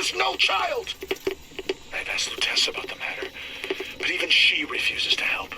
is no child! I've asked Lutece about the matter, but even she refuses to help.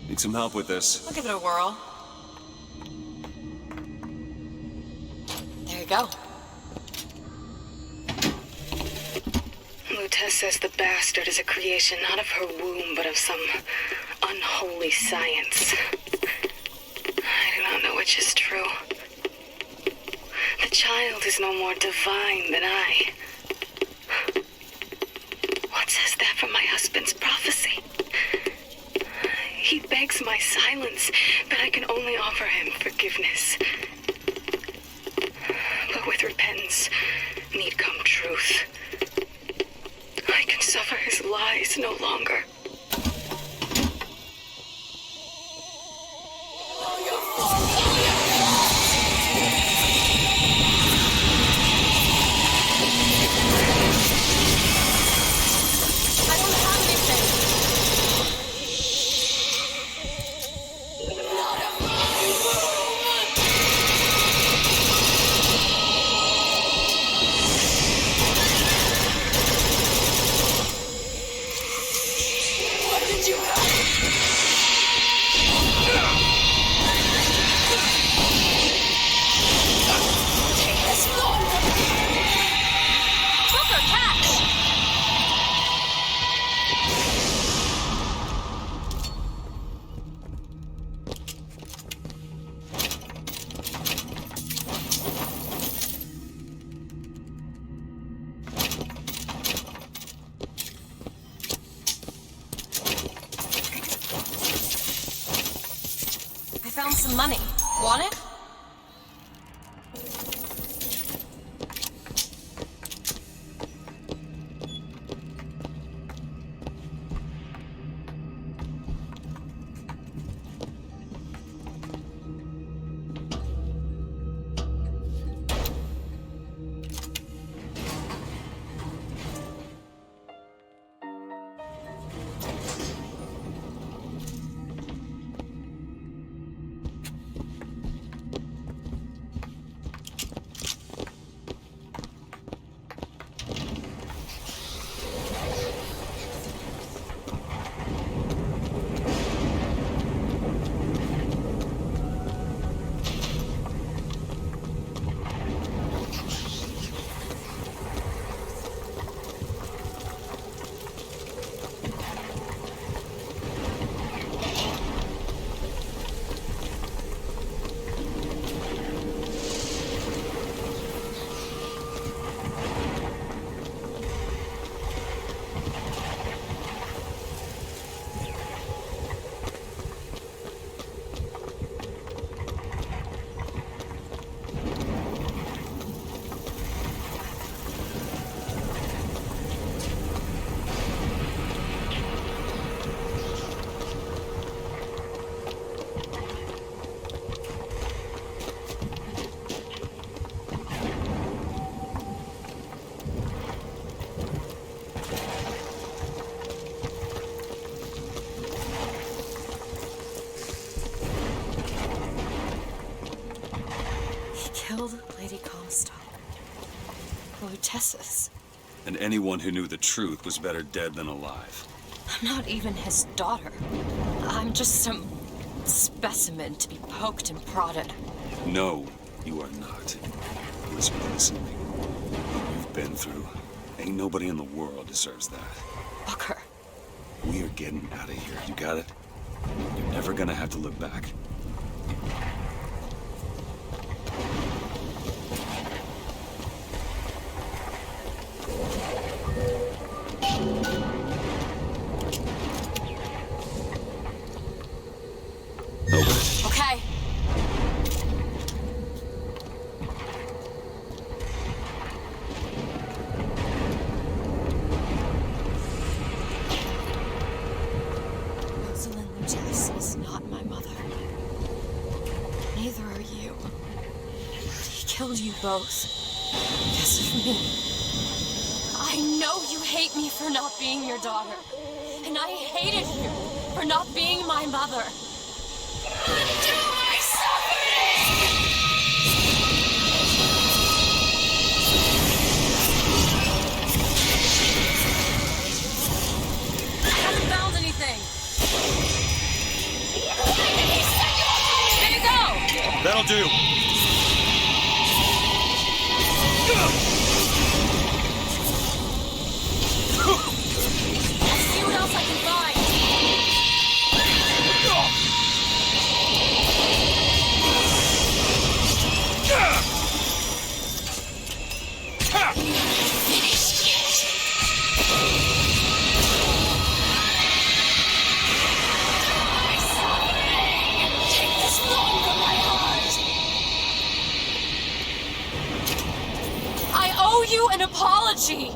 Need some help with this. I'll give it a whirl. There you go. Lutece says the bastard is a creation not of her womb, but of some unholy science. I do not know which is true. The child is no more divine than I. What says that from my husband's prophecy? He begs my silence, but I can only offer him forgiveness. But with repentance, need come truth. I can suffer his lies no longer. Found some money. Want it? Killed Lady Comstock. Lutece's. And anyone who knew the truth was better dead than alive. I'm not even his daughter. I'm just some specimen to be poked and prodded. No, you are not. Elizabeth, listen to me. What you've been through, ain't nobody in the world deserves that. Booker. We are getting out of here. You got it? never gonna have to look back. Open it. Okay. Rosalind Lutez is not my mother. Neither are you. He killed you both because of me. I know you hate me for not being your daughter. And I hated you for not being my mother. Undo my suffering! I haven't found anything. There you go! That'll do. Let's see what else I can find. Finished yet? My suffering! Take this long from my heart! I owe you an apology!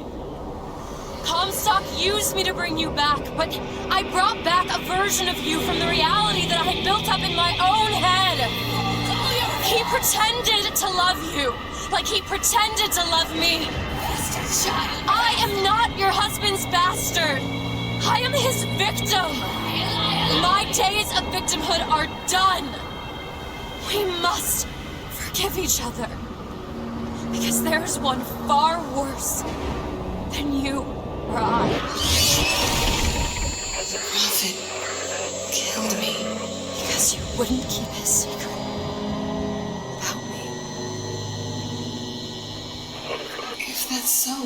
Comstock used me to bring you back, but I brought back a version of you from the reality that I had built up in my own head. He pretended to love you, like he pretended to love me. I am not your husband's bastard. I am his victim. My days of victimhood are done. We must forgive each other, because there's one far worse than you or I. The prophet killed me. Because you wouldn't keep his secret about me. If that's so,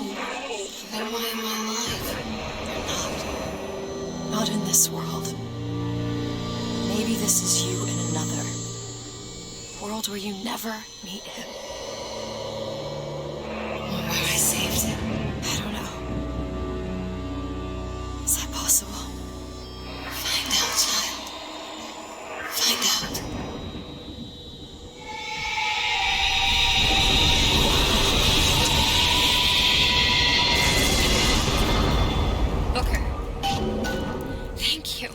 then why am I alive? Not in this world. Maybe this is you in another. World where you never meet him. Or where I saved him. I don't know. Is that possible? Find out, child. Find out. Booker. Thank you.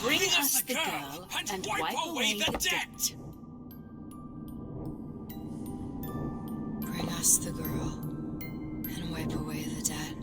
Bring us the girl and wipe away the debt. Bring us the girl and wipe away the debt.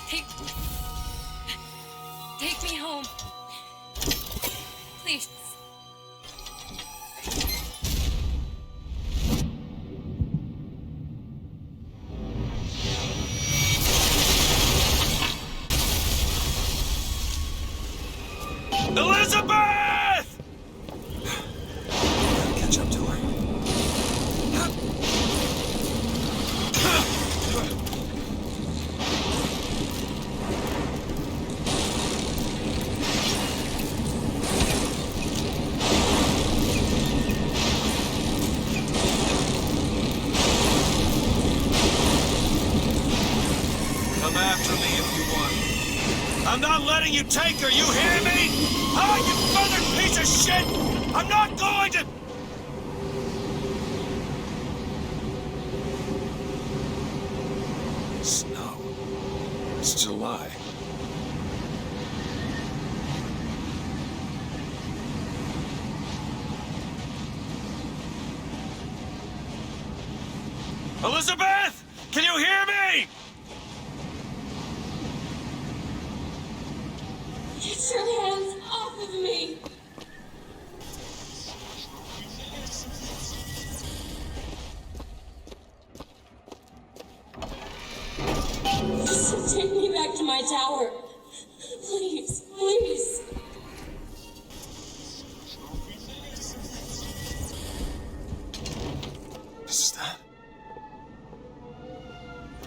Take me home. Please. Elizabeth! Catch up to her. Come after me if you want. I'm not letting you take her, you hear me? Ah, you feathered piece of shit! I'm not going to... Snow. It's July. Elizabeth! Can you hear me? Get your hands off of me! Just take me back to my tower. Please, please. Is that?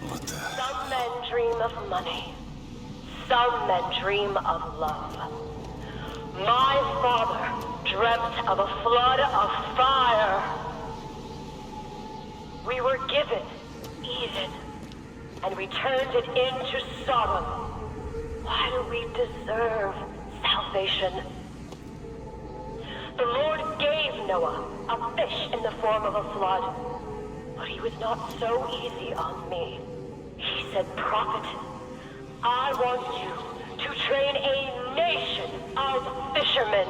What the... Some men dream of money. Some men dream of love. My father dreamt of a flood of fire. We were given Eden, and we turned it into Sodom. Why do we deserve salvation? The Lord gave Noah a fish in the form of a flood, but he was not so easy on me. He said, "Prophet, I want you to train a nation of fishermen."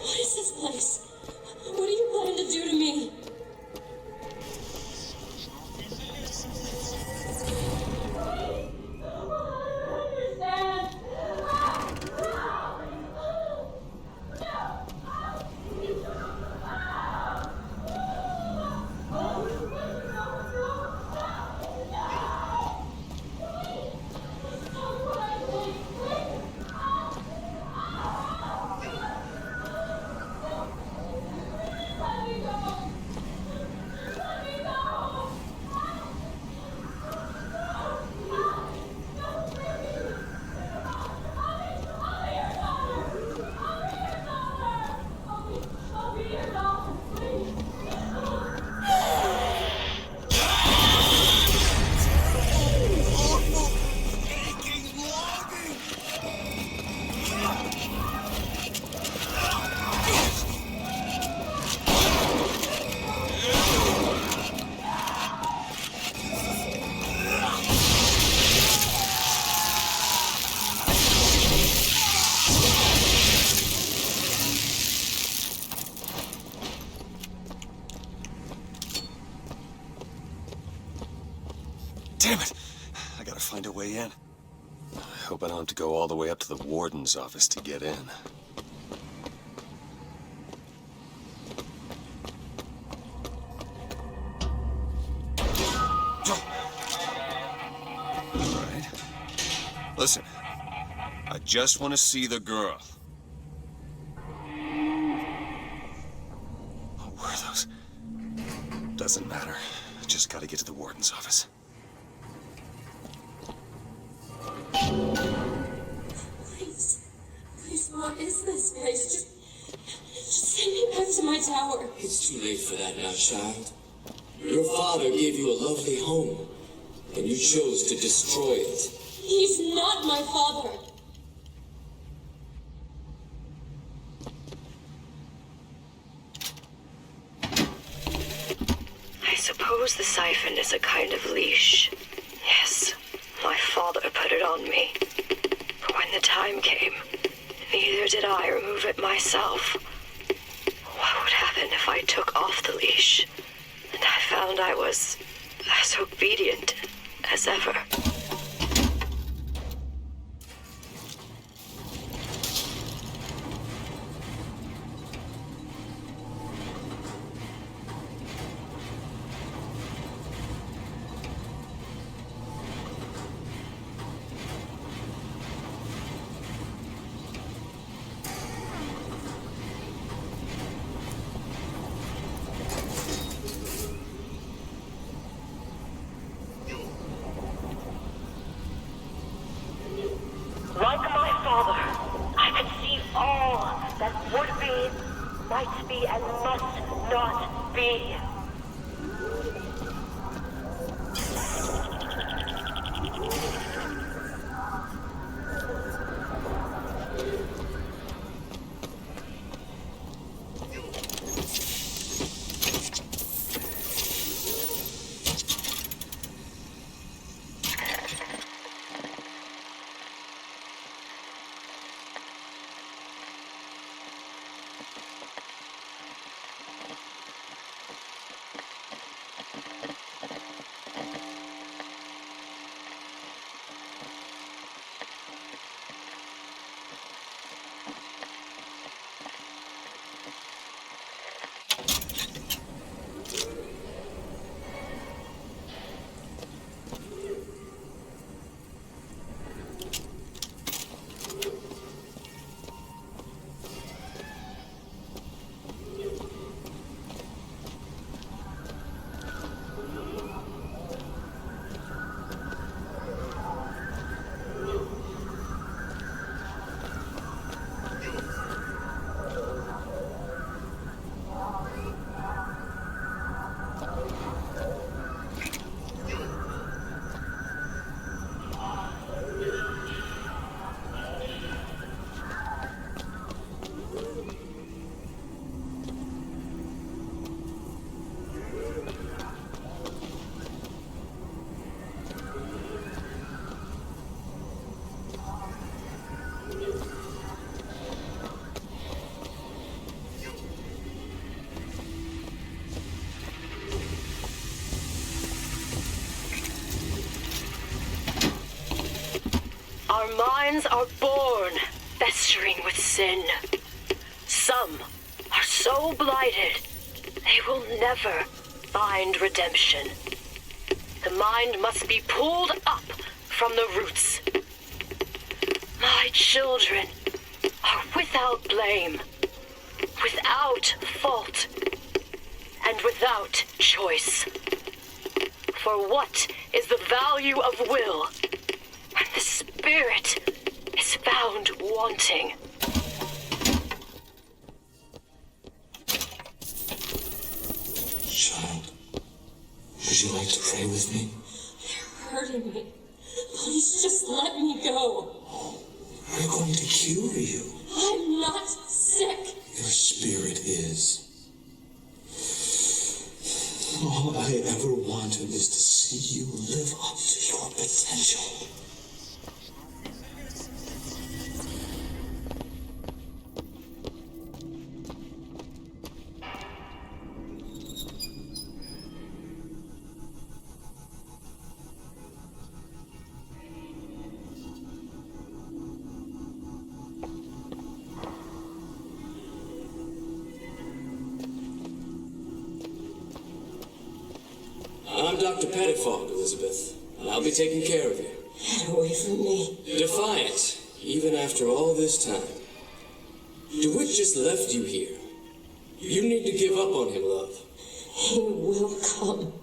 What is this place? What do you plan to do to me? Damn it! I gotta find a way in. I hope I don't have to go all the way up to the warden's office to get in. All right. Listen, I just want to see the girl. What were those? Doesn't matter. I just gotta get to the warden's office. Please, what is this place? Just send me back to my tower. It's too late for that now, child. Your father gave you a lovely home, and you chose to destroy it. He's not my father. I suppose the siphon is a kind of leash. Yes, my father put it on me. But when when the time came, neither did I remove it myself. What would happen if I took off the leash, and I found I was as obedient as ever? Like my father, I could see all that would be, might be, and must not be. Our minds are born festering with sin. Some are so blighted, they will never find redemption. The mind must be pulled up from the roots. My children are without blame, without fault, and without choice. For what is the value of will when the spirit is found wanting? Child, would you like to pray with me? You're hurting me. Please just let me go. We're going to cure you. I'm not sick. Your spirit is. All I ever wanted is to see you live up to your potential. I'm Dr. Pettifog, Elizabeth, and I'll be taking care of you. Get away from me. Defiant, even after all this time. DeWitt just left you here. You need to give up on him, love. He will come.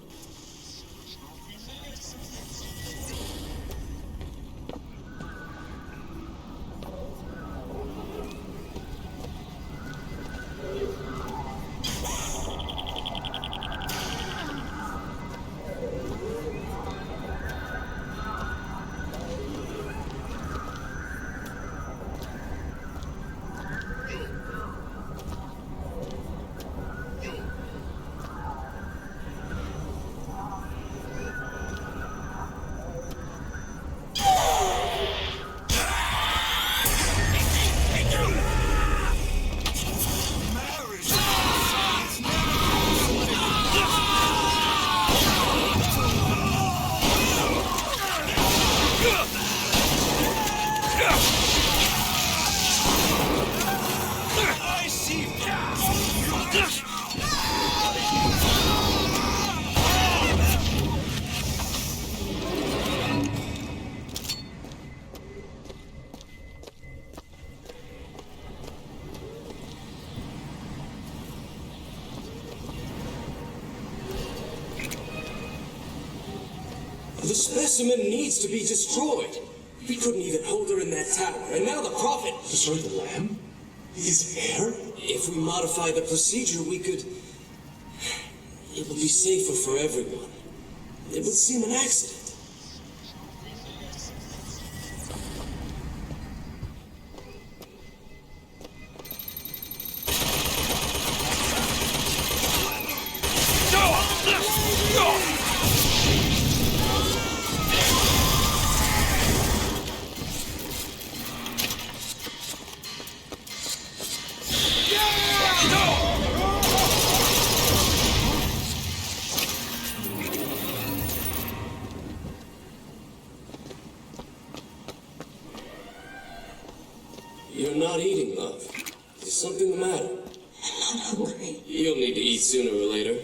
specimen needs to be destroyed. We couldn't even hold her in that tower, and now the Prophet... Destroy the lamb? His heir? If we modify the procedure, we could... It would be safer for everyone. It would seem an accident. You're not eating, love. Is something the matter? I'm not hungry. You'll need to eat sooner or later.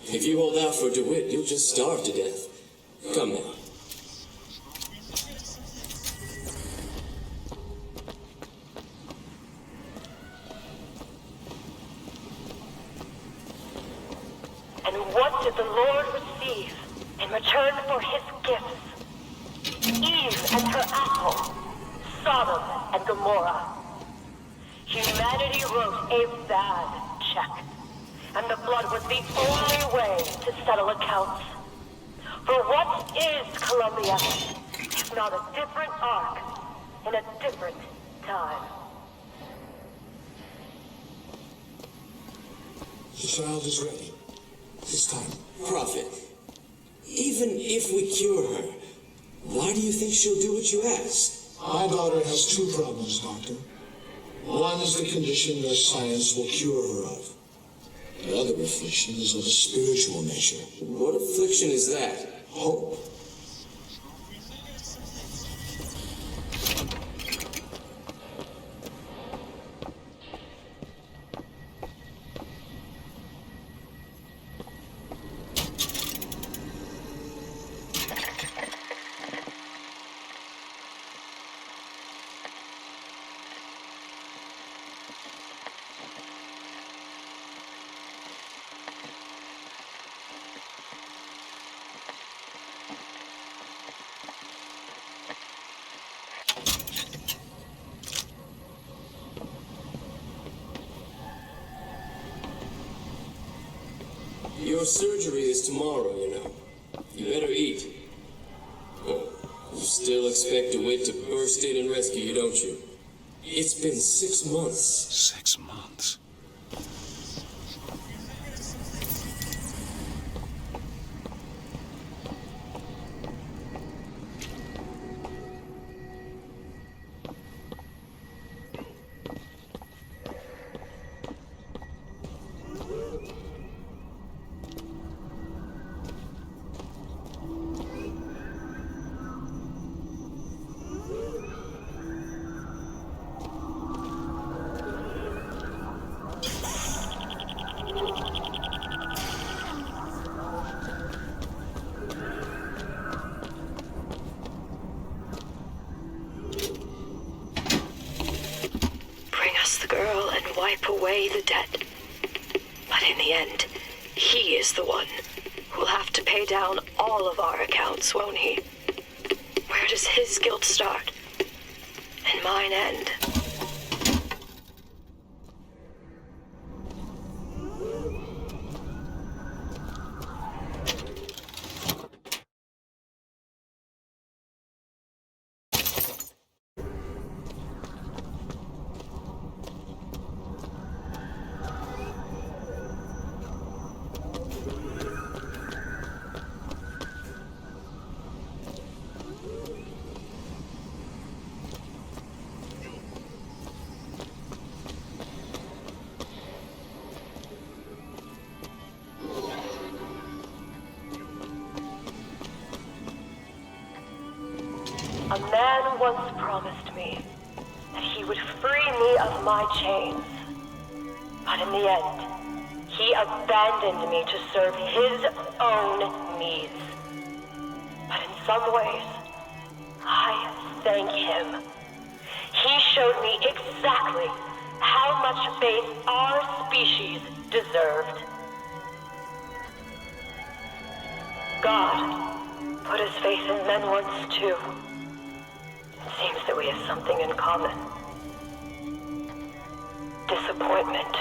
If you hold out for DeWitt, you'll just starve to death. Come now. And what did the Lord receive in return for his gifts? Eve and her apple, Sodom and Gomorrah. Humanity wrote a bad check, and the blood was the only way to settle accounts. For what is Columbia if not a different arc in a different time? The child is ready. This time. Prophet, even if we cure her, why do you think she'll do what you ask? My daughter has two problems, Doctor. One is the condition your science will cure her of. The other affliction is of a spiritual nature. What affliction is that? Hope. Your surgery is tomorrow, you know. You better eat. Oh, you still expect DeWitt to burst in and rescue you, don't you? It's been 6 months. 6 months. Wipe away the debt. But in the end, he is the one who'll have to pay down all of our accounts, won't he? Where does his guilt start? And mine end? A man once promised me that he would free me of my chains. But in the end, he abandoned me to serve his own needs. But in some ways, I thank him. He showed me exactly how much faith our species deserved. God put his faith in men once too. It seems that we have something in common. Disappointment.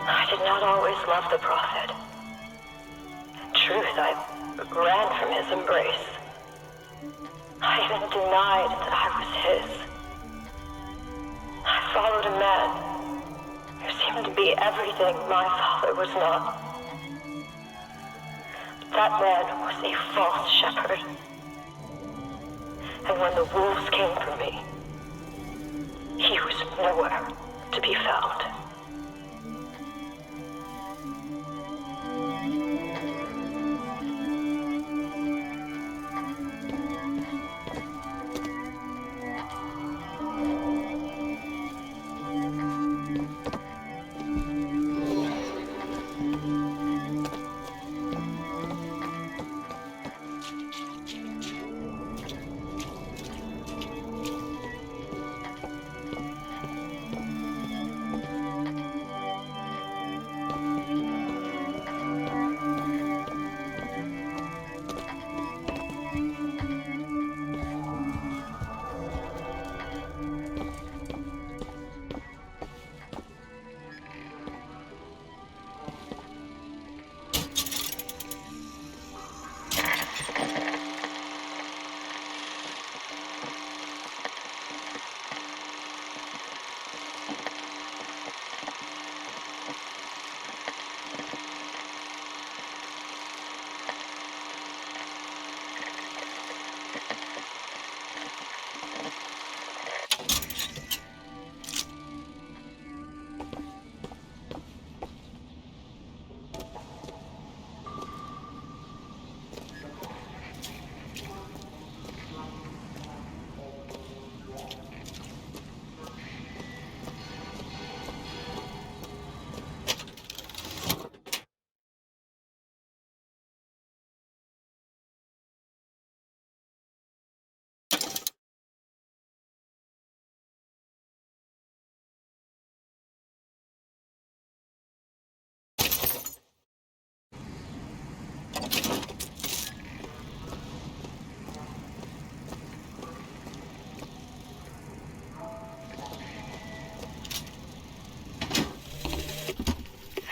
I did not always love the Prophet. In truth, I ran from his embrace. I even denied that I was his. I followed a man who seemed to be everything my father was not. That man was a false shepherd. And when the wolves came for me, he was nowhere to be found.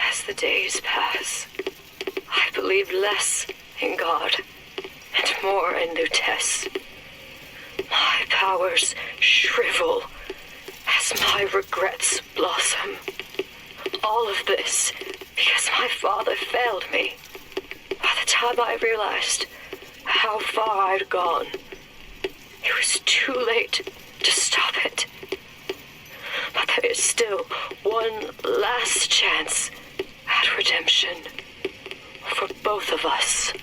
As the days pass, I believe less in God and more in Lutece. My powers shrivel as my regrets blossom. All of this because my father failed me. By the time I realized how far I'd gone, it was too late to stop it. But there is still one last chance at redemption for both of us.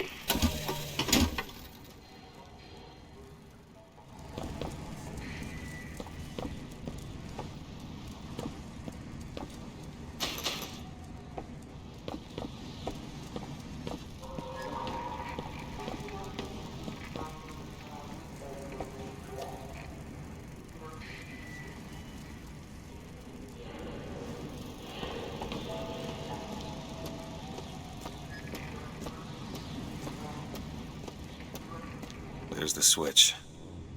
There's the switch.